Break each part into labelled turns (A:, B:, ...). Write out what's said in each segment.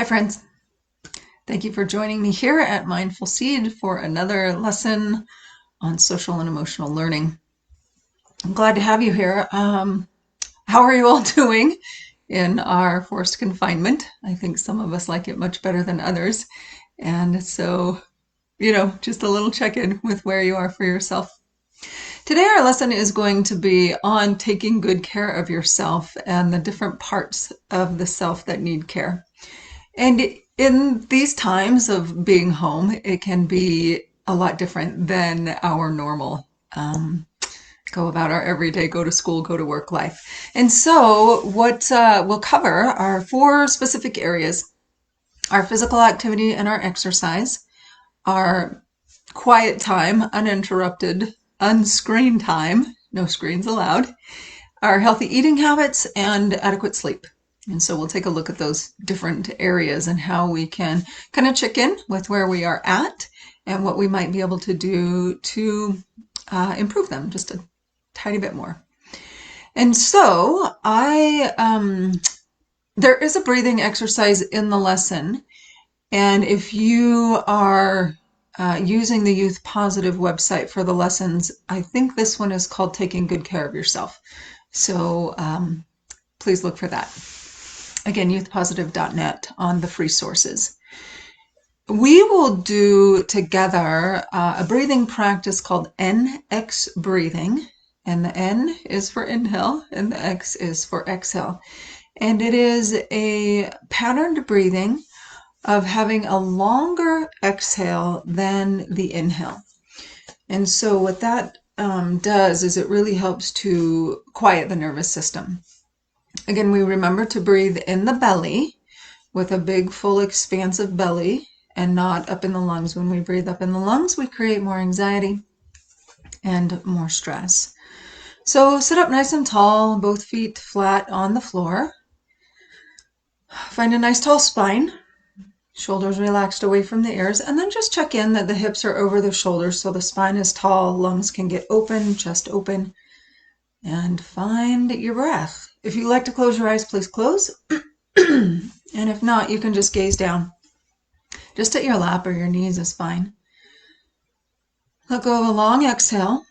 A: Hi, friends. Thank you for joining me here at Mindful Seed for another lesson on social and emotional learning. I'm glad to have you here. How are you all doing in our forced confinement? I think some of us like it much better than others. And so, just a little check-in with where you are for yourself. Today, our lesson is going to be on taking good care of yourself and the different parts of the self that need care. And in these times of being home, it can be a lot different than our normal go about our everyday, go to school, go to work life. And so what we'll cover are four specific areas: our physical activity and our exercise, our quiet time, uninterrupted, unscreen time, no screens allowed, our healthy eating habits, and adequate sleep. And so we'll take a look at those different areas and how we can kind of check in with where we are at and what we might be able to do to improve them just a tiny bit more. And so there is a breathing exercise in the lesson. And if you are using the Youth Positive website for the lessons, I think this one is called Taking Good Care of Yourself. So please look for that. Again, youthpositive.net on the free sources. We will do together a breathing practice called NX breathing. And the N is for inhale and the X is for exhale. And it is a patterned breathing of having a longer exhale than the inhale. And so what that does is it really helps to quiet the nervous system. Again, we remember to breathe in the belly with a big, full, expansive belly and not up in the lungs. When we breathe up in the lungs, we create more anxiety and more stress. So sit up nice and tall, both feet flat on the floor. Find a nice tall spine, shoulders relaxed away from the ears, and then just check in that the hips are over the shoulders so the spine is tall, lungs can get open, chest open, and find your breath. If you like to close your eyes, please close. And if not, you can just gaze down. Just at your lap or your knees is fine. Let go of a long exhale.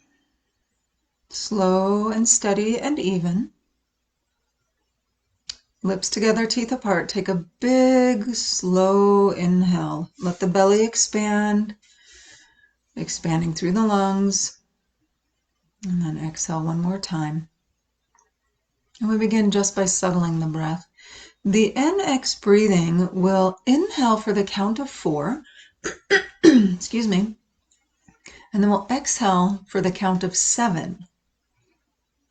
A: Slow and steady and even. Lips together, teeth apart. Take a big, slow inhale. Let the belly expand, expanding through the lungs. And then exhale one more time. And we begin just by settling the breath. The NX breathing will inhale for the count of 4. Excuse me. And then we'll exhale for the count of 7.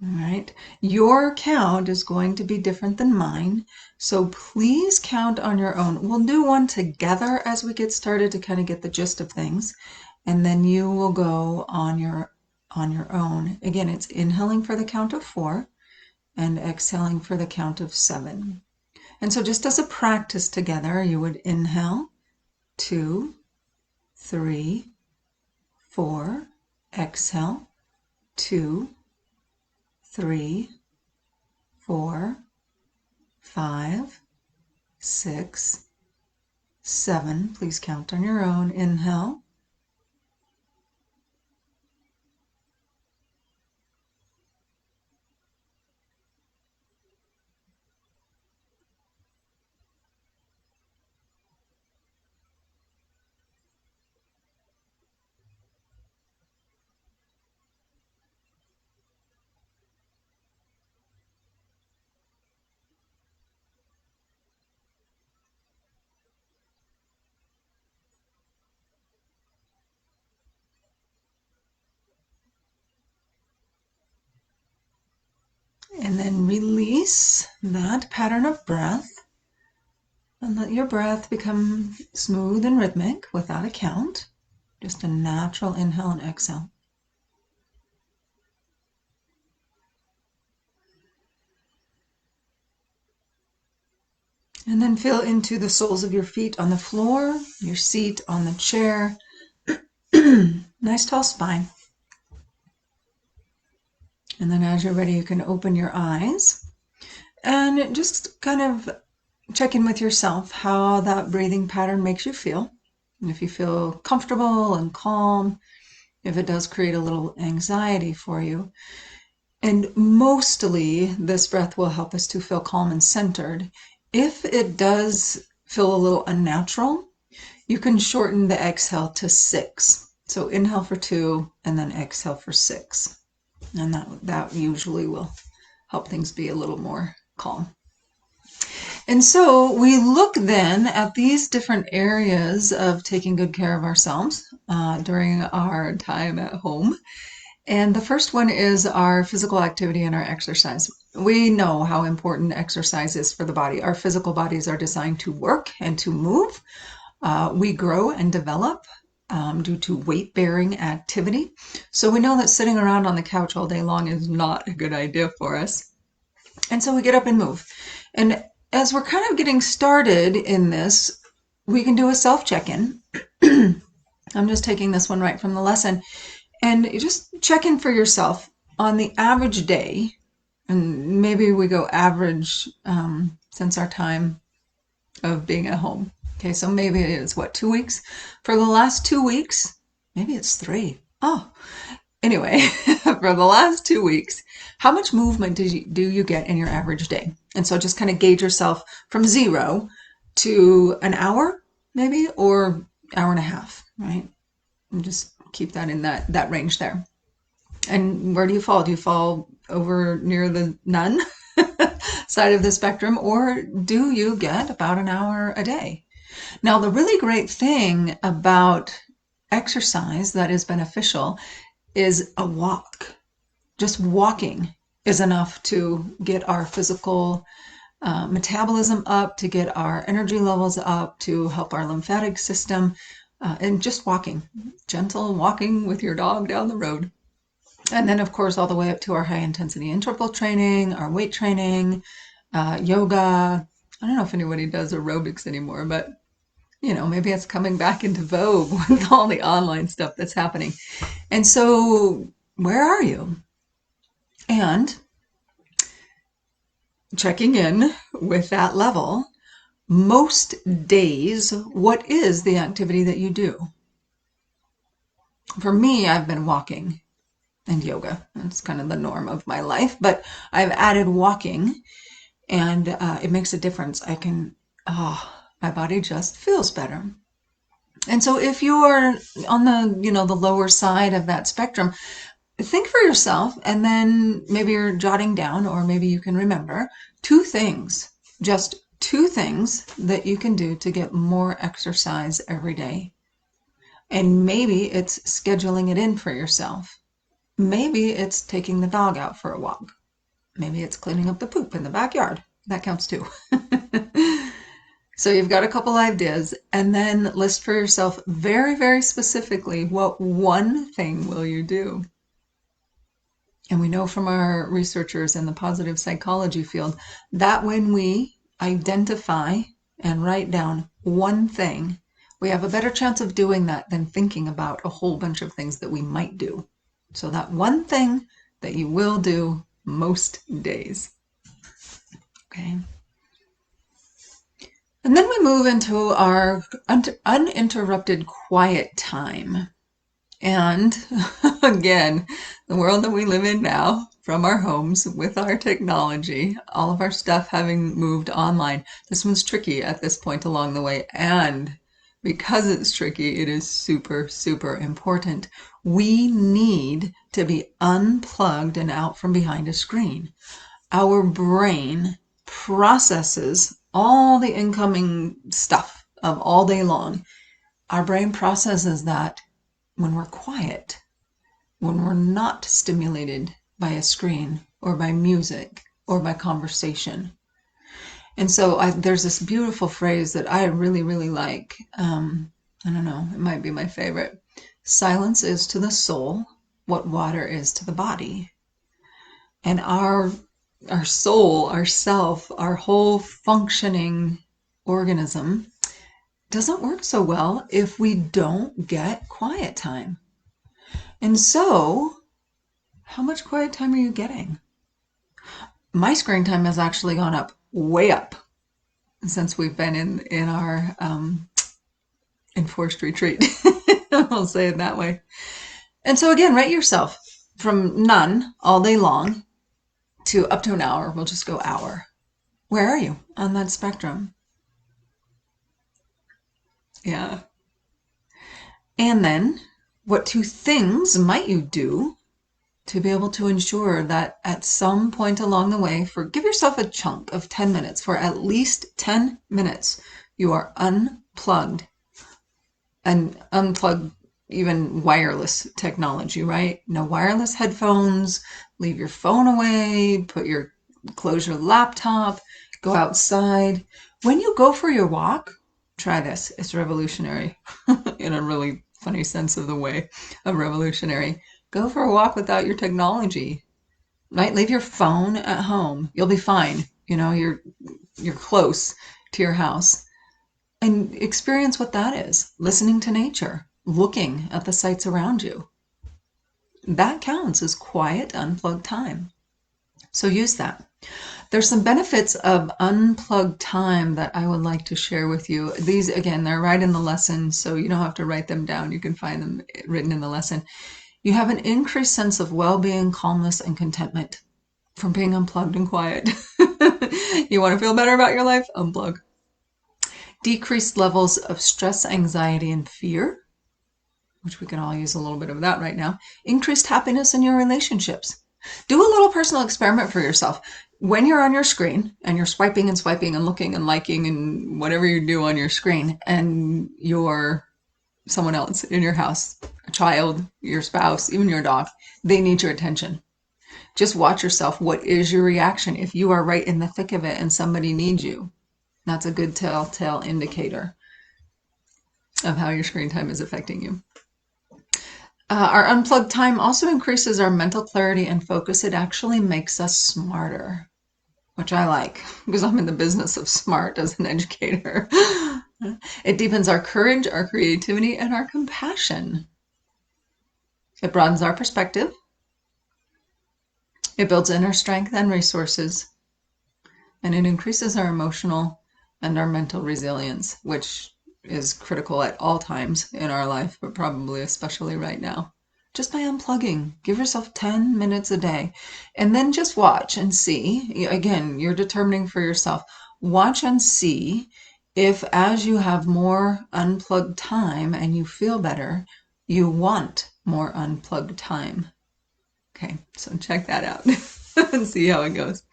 A: All right. Your count is going to be different than mine, so please count on your own. We'll do one together as we get started to kind of get the gist of things, and then you will go on your own. Again, it's inhaling for the count of 4 and exhaling for the count of 7. And so just as a practice together, you would inhale 2, 3, 4, exhale 2, 3, 4, 5, 6, 7. Please count on your own. Inhale. And then release that pattern of breath and let your breath become smooth and rhythmic without a count. Just a natural inhale and exhale. And then feel into the soles of your feet on the floor, your seat on the chair. Nice tall spine. And then as you're ready, you can open your eyes and just kind of check in with yourself how that breathing pattern makes you feel. And if you feel comfortable and calm, if it does create a little anxiety for you. And mostly this breath will help us to feel calm and centered. If it does feel a little unnatural, you can shorten the exhale to 6. So inhale for 2 and then exhale for 6. And that usually will help things be a little more calm. And so we look then at these different areas of taking good care of ourselves during our time at home. And the first one is our physical activity and our exercise. We know how important exercise is for the body. Our physical bodies are designed to work and to move. We grow and develop due to weight-bearing activity. So we know that sitting around on the couch all day long is not a good idea for us. And so we get up and move. And as we're kind of getting started in this, we can do a self-check-in. I'm just taking this one right from the lesson. And just check in for yourself on the average day. And maybe we go average since our time of being at home. Okay, so maybe it is, 2 weeks? For the last 2 weeks, maybe it's 3. Oh, anyway, for the last 2 weeks, how much movement do you get in your average day? And so just kind of gauge yourself from 0 to an hour, maybe, or hour and a half, right? And just keep that in that range there. And where do you fall? Do you fall over near the none side of the spectrum, or do you get about an hour a day? Now, the really great thing about exercise that is beneficial is a walk. Just walking is enough to get our physical metabolism up, to get our energy levels up, to help our lymphatic system, and just walking, gentle walking with your dog down the road. And then, of course, all the way up to our high intensity interval training, our weight training, yoga. I don't know if anybody does aerobics anymore, but maybe it's coming back into vogue with all the online stuff that's happening. And so, where are you? And checking in with that level, most days, what is the activity that you do? For me, I've been walking and yoga. That's kind of the norm of my life, but I've added walking, and it makes a difference. My body just feels better. And so if you are on the lower side of that spectrum, think for yourself, and then maybe you're jotting down, or maybe you can remember 2 things, just 2 things that you can do to get more exercise every day. And maybe it's scheduling it in for yourself. Maybe it's taking the dog out for a walk. Maybe it's cleaning up the poop in the backyard. That counts too. So you've got a couple ideas, and then list for yourself very, very specifically, what one thing will you do? And we know from our researchers in the positive psychology field that when we identify and write down one thing, we have a better chance of doing that than thinking about a whole bunch of things that we might do. So that one thing that you will do most days. Okay. And then we move into our uninterrupted quiet time. And again, the world that we live in now, from our homes with our technology, all of our stuff having moved online, this one's tricky at this point along the way. And because it's tricky, it is super, super important. We need to be unplugged and out from behind a screen. Our brain processes all the incoming stuff of all day long. Our brain processes that when we're quiet, when we're not stimulated by a screen or by music or by conversation. And so there's this beautiful phrase that I really, really like. I don't know, it might be my favorite. Silence is to the soul what water is to the body. And our soul, our self, our whole functioning organism doesn't work so well if we don't get quiet time. And so, how much quiet time are you getting? My screen time has actually gone up, way up. since we've been in our enforced retreat. I'll say it that way. And so again, rate yourself from none all day long to up to an hour. We'll just go hour. Where are you on that spectrum? Yeah. And then, what two things might you do to be able to ensure that at some point along the way, give yourself a chunk of 10 minutes, for at least 10 minutes, you are unplugged, and unplug even wireless technology, right? No wireless headphones, leave your phone away, close your laptop, go outside. When you go for your walk, try this. It's revolutionary in a really funny sense of the way of revolutionary. Go for a walk without your technology, right? Leave your phone at home. You'll be fine. You're close to your house. And experience what that is. Listening to nature, looking at the sights around you. That counts as quiet, unplugged time. So use that. There's some benefits of unplugged time that I would like to share with you. These, again, they're right in the lesson, so you don't have to write them down. You can find them written in the lesson. You have an increased sense of well-being, calmness, and contentment from being unplugged and quiet. You want to feel better about your life? Unplug. Decreased levels of stress, anxiety, and fear, which we can all use a little bit of that right now. Increased happiness in your relationships. Do a little personal experiment for yourself. When you're on your screen and you're swiping and swiping and looking and liking and whatever you do on your screen, and you're someone else in your house, a child, your spouse, even your dog, they need your attention. Just watch yourself. What is your reaction if you are right in the thick of it and somebody needs you? That's a good telltale indicator of how your screen time is affecting you. Our unplugged time also increases our mental clarity and focus. It actually makes us smarter, which I like because I'm in the business of smart as an educator. It deepens our courage, our creativity, and our compassion. It broadens our perspective. It builds inner strength and resources. And it increases our emotional and our mental resilience, which is critical at all times in our life, but probably especially right now. Just by unplugging, give yourself 10 minutes a day, and then just watch and see. Again, you're determining for yourself. Watch and see if, as you have more unplugged time and you feel better, you want more unplugged time. Okay, so check that out and see how it goes.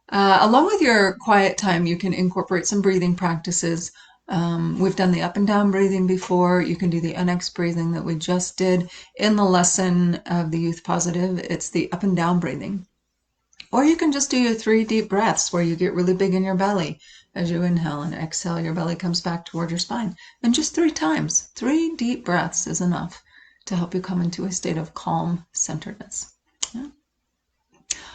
A: Along with your quiet time, you can incorporate some breathing practices. We've done the up and down breathing before. You can do the NX breathing that we just did in the lesson of the Youth Positive. It's the up and down breathing. Or you can just do your 3 deep breaths where you get really big in your belly. As you inhale and exhale, your belly comes back toward your spine. And just 3 times. 3 deep breaths is enough to help you come into a state of calm centeredness. Yeah.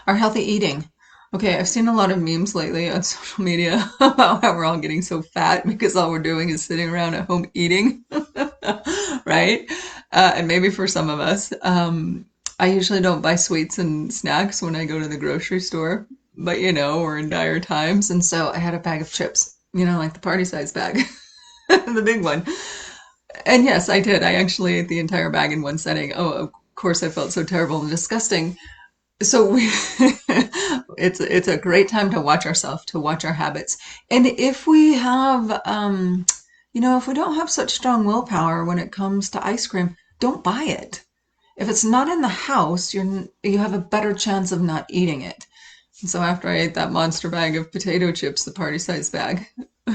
A: Our healthy eating. Okay, I've seen a lot of memes lately on social media about how we're all getting so fat because all we're doing is sitting around at home eating, right? And maybe for some of us, I usually don't buy sweets and snacks when I go to the grocery store, but we're in dire times, and so I had a bag of chips, like the party size bag, the big one. And yes, I did. I actually ate the entire bag in one setting. Oh, of course, I felt so terrible and disgusting. So it's a great time to watch ourselves, to watch our habits. And if we have, if we don't have such strong willpower when it comes to ice cream, don't buy it. If it's not in the house, you have a better chance of not eating it. And so after I ate that monster bag of potato chips, the party size bag,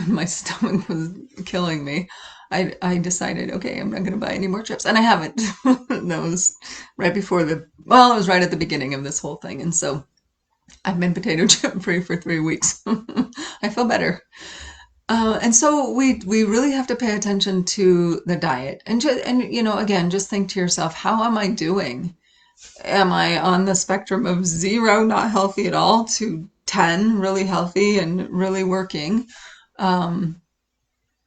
A: my stomach was killing me. I decided, okay, I'm not going to buy any more chips. And I haven't. That was right before it was right at the beginning of this whole thing. And so I've been potato chip free for 3 weeks. I feel better. And so we really have to pay attention to the diet. And again, just think to yourself, how am I doing? Am I on the spectrum of 0, not healthy at all, to 10, really healthy and really working?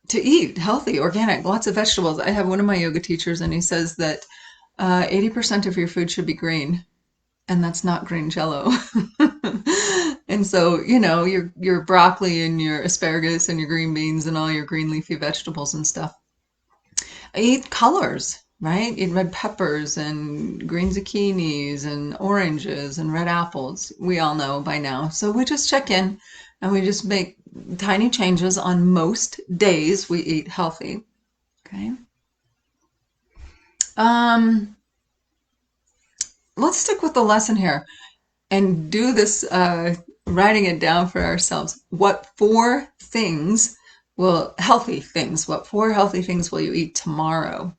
A: To eat healthy, organic, lots of vegetables. I have one of my yoga teachers, and he says that 80% of your food should be green, and that's not green jello. And so, you know, your broccoli and your asparagus and your green beans and all your green leafy vegetables and stuff. Eat colors, right? Eat red peppers and green zucchinis and oranges and red apples. We all know by now. So we just check in and we just make tiny changes on most days we eat healthy. Okay. Um, let's stick with the lesson here and do this, writing it down for ourselves. What four healthy things will you eat tomorrow?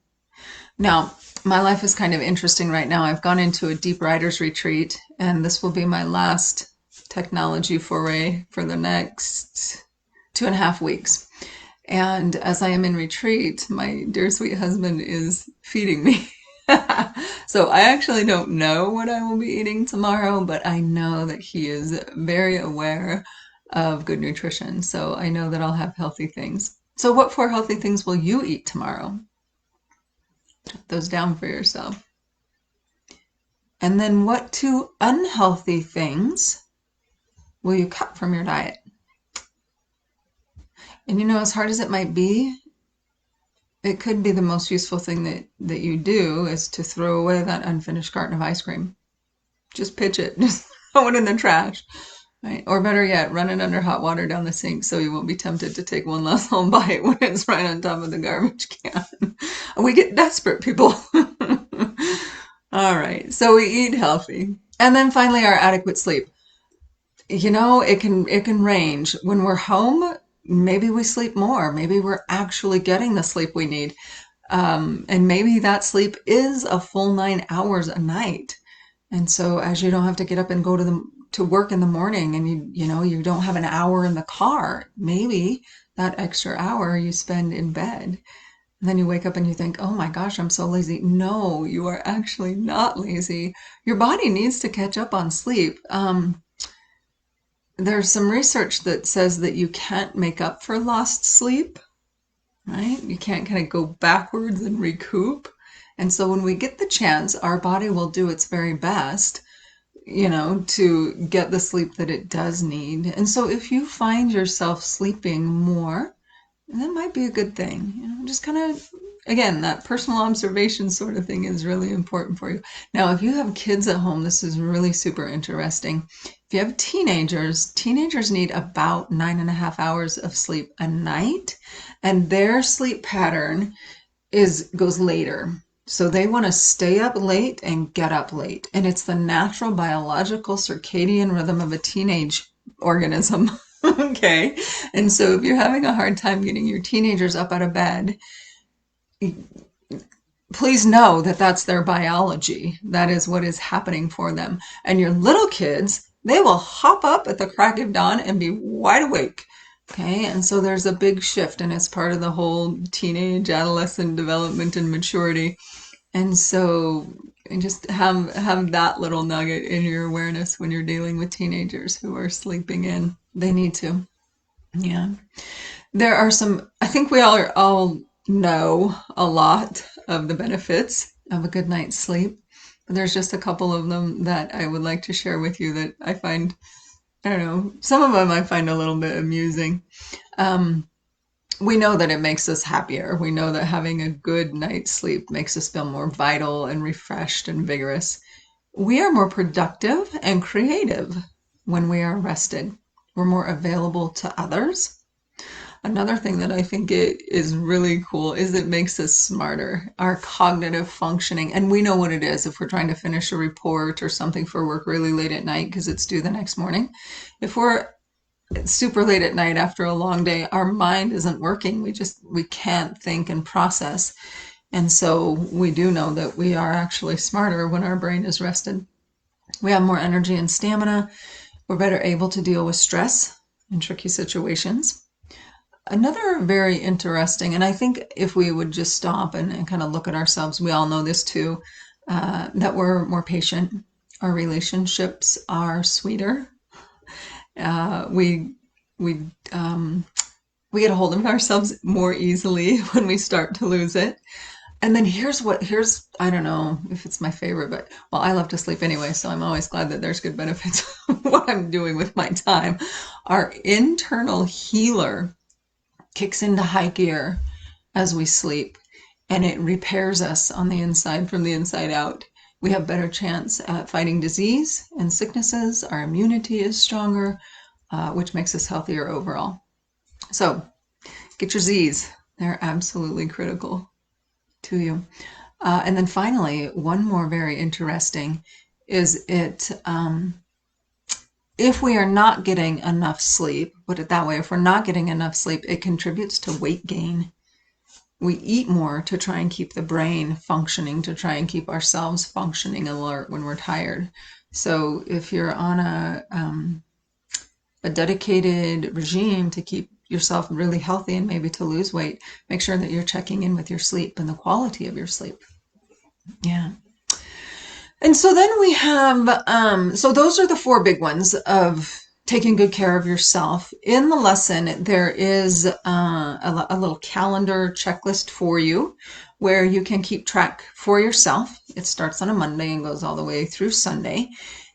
A: Now, my life is kind of interesting right now. I've gone into a deep writer's retreat, and this will be my last technology foray for the next 2.5 weeks. And as I am in retreat, my dear sweet husband is feeding me. So I actually don't know what I will be eating tomorrow, but I know that he is very aware of good nutrition. So I know that I'll have healthy things. So what four healthy things will you eat tomorrow? Jot those down for yourself. And then what two unhealthy things will you cut from your diet? And you know, as hard as it might be, it could be the most useful thing that you do is to throw away that unfinished carton of ice cream. Just pitch it, just throw it in the trash, right? Or better yet, run it under hot water down the sink so you won't be tempted to take one last little bite when it's right on top of the garbage can. We get desperate, people. All right, so we eat healthy. And then finally, our adequate sleep. You know, it can range. When we're home, maybe we sleep more. Maybe we're actually getting the sleep we need. And maybe that sleep is a full 9 hours a night. And so as you don't have to get up and go to work in the morning and you don't have an hour in the car, maybe that extra hour you spend in bed. And then you wake up and you think, oh my gosh, I'm so lazy. No, you are actually not lazy. Your body needs to catch up on sleep. There's some research that says that you can't make up for lost sleep, right? You can't kind of go backwards and recoup. And so when we get the chance, our body will do its very best, to get the sleep that it does need. And so if you find yourself sleeping more, that might be a good thing. Just kind of, again, that personal observation sort of thing is really important for you. Now, if you have kids at home, this is really super interesting. If you have teenagers need about 9.5 hours of sleep a night, and their sleep pattern goes later. So they want to stay up late and get up late. And it's the natural biological circadian rhythm of a teenage organism. Okay. And so if you're having a hard time getting your teenagers up out of bed, please know that that's their biology. That is what is happening for them. And your little kids, they will hop up at the crack of dawn and be wide awake. Okay, and so there's a big shift, and it's part of the whole teenage, adolescent development and maturity. And so just have that little nugget in your awareness when you're dealing with teenagers who are sleeping in. They need to. Yeah. There are I think we all know a lot of the benefits of a good night's sleep. But there's just a couple of them that I would like to share with you that I find, I don't know, some of them I find a little bit amusing. We know that it makes us happier. We know that having a good night's sleep makes us feel more vital and refreshed and vigorous. We are more productive and creative when we are rested. We're more available to others. Another thing that I think it is really cool is it makes us smarter, our cognitive functioning. And we know what it is if we're trying to finish a report or something for work really late at night because it's due the next morning. If we're super late at night after a long day, our mind isn't working. We can't think and process. And so we do know that we are actually smarter when our brain is rested. We have more energy and stamina. We're better able to deal with stress in tricky situations. Another very interesting, and I think if we would just stop and kind of look at ourselves, we all know this too, that we're more patient. Our relationships are sweeter. We get a hold of ourselves more easily when we start to lose it. And then I don't know if it's my favorite, but well, I love to sleep anyway, so I'm always glad that there's good benefits of what I'm doing with my time. Our internal healer kicks into high gear as we sleep, and it repairs us on the inside from the inside out. We have better chance at fighting disease and sicknesses. Our immunity is stronger, which makes us healthier overall. So get your Z's. They're absolutely critical to you. And then finally, one more very interesting is if we are not getting enough sleep, put it that way, if we're not getting enough sleep, it contributes to weight gain. We eat more to try and keep the brain functioning, to try and keep ourselves functioning alert when we're tired. So if you're on a dedicated regime to keep yourself really healthy and maybe to lose weight, make sure that you're checking in with your sleep and the quality of your sleep. Yeah. And so then we have, so those are the four big ones of taking good care of yourself. In the lesson, there is a little calendar checklist for you where you can keep track for yourself. It starts on a Monday and goes all the way through Sunday.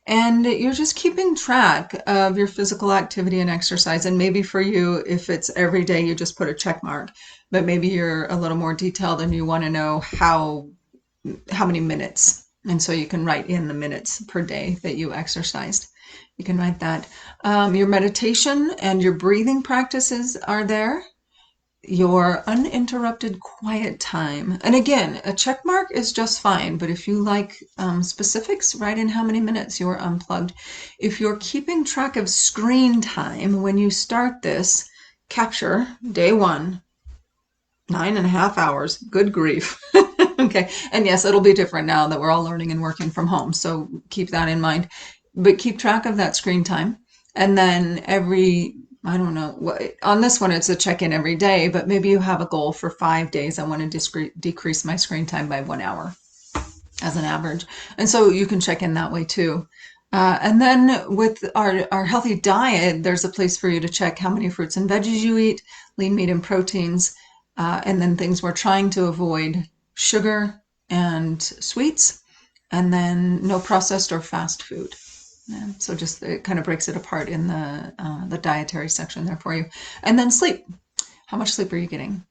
A: And you're just keeping track of your physical activity and exercise. And maybe for you, if it's every day, you just put a check mark. But maybe you're a little more detailed and you want to know how many minutes. And so you can write in the minutes per day that you exercised. You can write that. Your meditation and your breathing practices are there. Your uninterrupted quiet time. And again, a check mark is just fine, but if you like specifics, write in how many minutes you're unplugged. If you're keeping track of screen time, when you start this, capture day 1, 9.5 hours. Good grief. Okay. And yes, it'll be different now that we're all learning and working from home. So keep that in mind. But keep track of that screen time. And then I don't know, on this one, it's a check-in every day, but maybe you have a goal for 5 days. I want to decrease my screen time by 1 hour as an average. And so you can check in that way too. And then with our healthy diet, there's a place for you to check how many fruits and veggies you eat, lean meat and proteins, and then things we're trying to avoid, sugar and sweets, and then no processed or fast food. Yeah, so just it kind of breaks it apart in the dietary section there for you. And then sleep. How much sleep are you getting?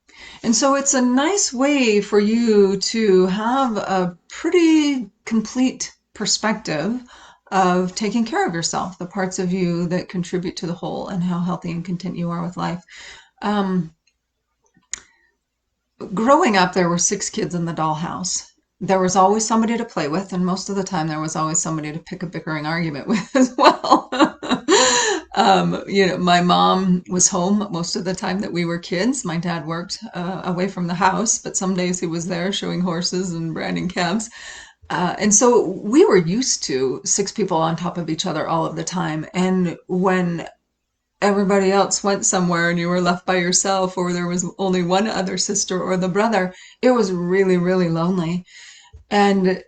A: And so it's a nice way for you to have a pretty complete perspective of taking care of yourself, the parts of you that contribute to the whole, and how healthy and content you are with life. Growing up, there were 6 kids in the dollhouse. There was always somebody to play with, and most of the time there was always somebody to pick a bickering argument with as well. My mom was home most of the time that we were kids. My dad worked away from the house, but some days he was there showing horses and branding calves. And so we were used to 6 people on top of each other all of the time. And when everybody else went somewhere and you were left by yourself, or there was only one other sister or the brother, it was really, really lonely. And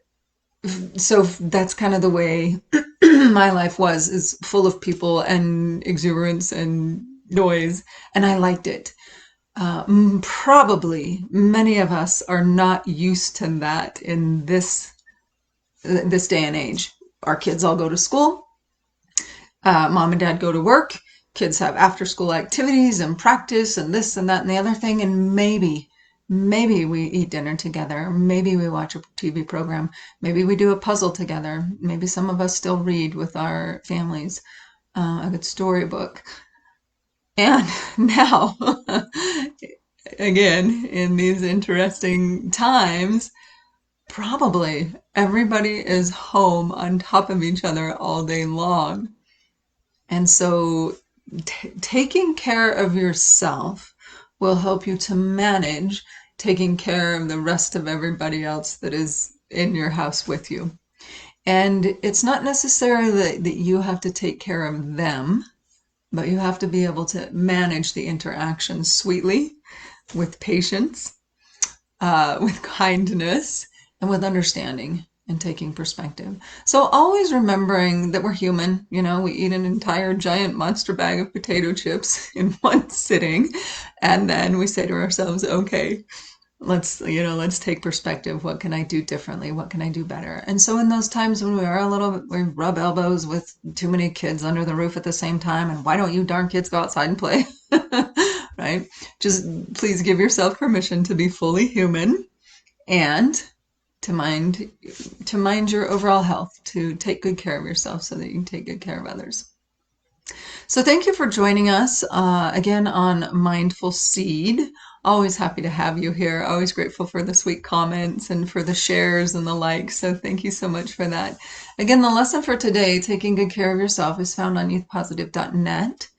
A: so that's kind of the way my life is full of people and exuberance and noise, and I liked it. Probably many of us are not used to that in this day and age. Our kids all go to school. Mom and dad go to work. Kids have after school activities and practice and this and that and the other thing. And maybe we eat dinner together. Maybe we watch a TV program. Maybe we do a puzzle together. Maybe some of us still read with our families a good storybook. And now, again, in these interesting times, probably everybody is home on top of each other all day long. And so taking care of yourself will help you to manage taking care of the rest of everybody else that is in your house with you. And it's not necessarily that you have to take care of them, but you have to be able to manage the interaction sweetly, with patience, with kindness, and with understanding and taking perspective. So always remembering that we're human. We eat an entire giant monster bag of potato chips in one sitting, and then we say to ourselves, okay, let's take perspective. What can I do differently? What can I do better? And so in those times when we rub elbows with too many kids under the roof at the same time, and why don't you darn kids go outside and play? Right? Just please give yourself permission to be fully human and to mind your overall health, to take good care of yourself so that you can take good care of others. So thank you for joining us again on Mindful Seed. Always happy to have you here. Always grateful for the sweet comments and for the shares and the likes. So thank you so much for that. Again, the lesson for today, taking good care of yourself, is found on youthpositive.net.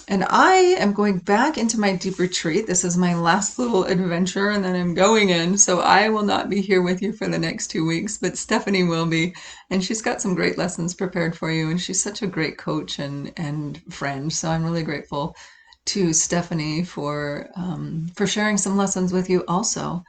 A: And I am going back into my deep retreat. This is my last little adventure, and then I'm going in. So I will not be here with you for the next 2 weeks, but Stephanie will be. And she's got some great lessons prepared for you. And she's such a great coach and friend. So I'm really grateful to Stephanie for sharing some lessons with you also.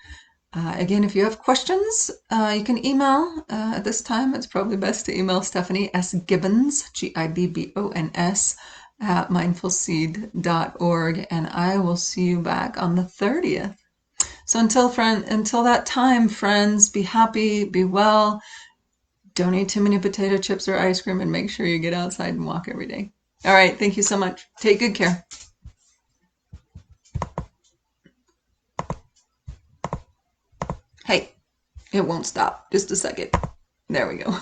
A: Again, if you have questions, you can email. At this time, it's probably best to email Stephanie S. Gibbons, Gibbons, at mindfulseed.org, and I will see you back on the 30th. So until that time, friends, be happy, be well, don't eat too many potato chips or ice cream, and make sure you get outside and walk every day. All right, thank you so much. Take good care. Hey, it won't stop. Just a second. There we go.